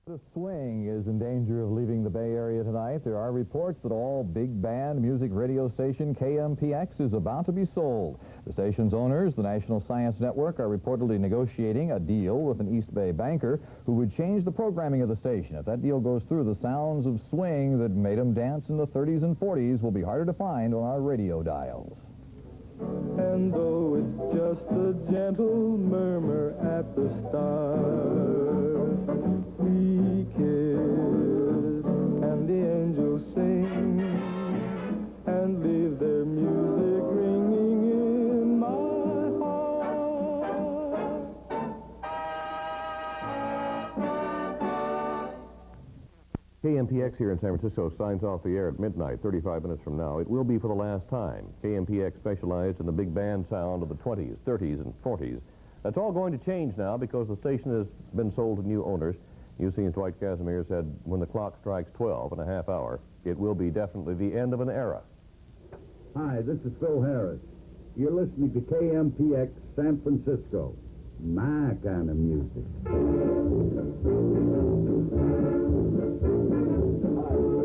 The swing is in danger of leaving the Bay Area tonight. There are reports that all big band music radio station KMPX is about to be sold. The station's owners, the National Science Network, are reportedly negotiating a deal with an East Bay banker who would change the programming of the station. If that deal goes through, the sounds of swing that made them dance in the 30s and 40s will be harder to find on our radio dials. And though it's just a gentle murmur at the start, we kiss and the angels sing and leave their music ringing in my heart. KMPX here in San Francisco signs off the air at midnight, 35 minutes from now. It will be for the last time. KMPX specialized in the big band sound of the 20s, 30s, and 40s. That's all going to change now because the station has been sold to new owners. You see, as Dwight Casimir said, when the clock strikes 12 in a half hour, it will be definitely the end of an era. Hi, this is Phil Harris. You're listening to KMPX San Francisco. My kind of music.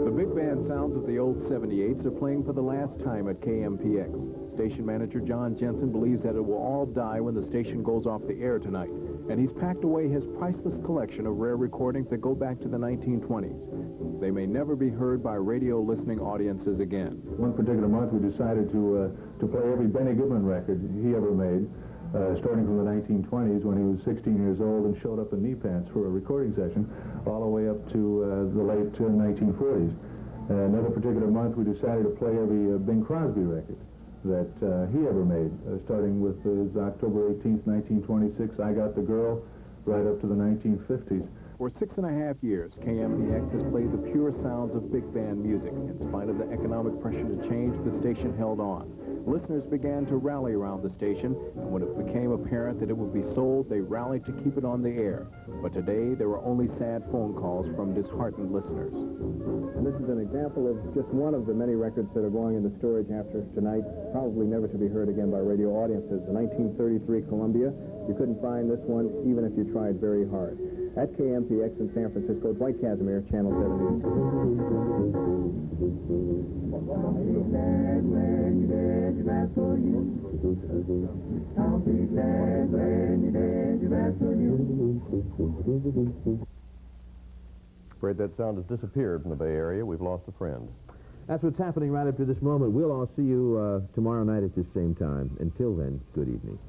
The big band sounds of the old 78s are playing for the last time at KMPX. Station manager John Jensen believes that it will all die when the station goes off the air tonight, and he's packed away his priceless collection of rare recordings that go back to the 1920s. They may never be heard by radio listening audiences again. One particular month we decided to play every Benny Goodman record he ever made. Starting from the 1920s when he was 16 years old and showed up in knee pants for a recording session, all the way up to the late 1940s. Another particular month we decided to play every Bing Crosby record that he ever made, starting with his October 18th, 1926, I Got the Girl, right up to the 1950s. For 6.5 years, KMPX has played the pure sounds of big band music. In spite of the economic pressure to change, the station held on. Listeners began to rally around the station, and when it became apparent that it would be sold, they rallied to keep it on the air. But today, there were only sad phone calls from disheartened listeners. And this is an example of just one of the many records that are going into storage after tonight, probably never to be heard again by radio audiences. The 1933 Columbia, you couldn't find this one even if you tried very hard. At KMPX in San Francisco, Dwight Casimir, Channel 7 News. Afraid that sound has disappeared from the Bay Area. We've lost a friend. That's what's happening right up to this moment. We'll all see you tomorrow night at this same time. Until then, good evening.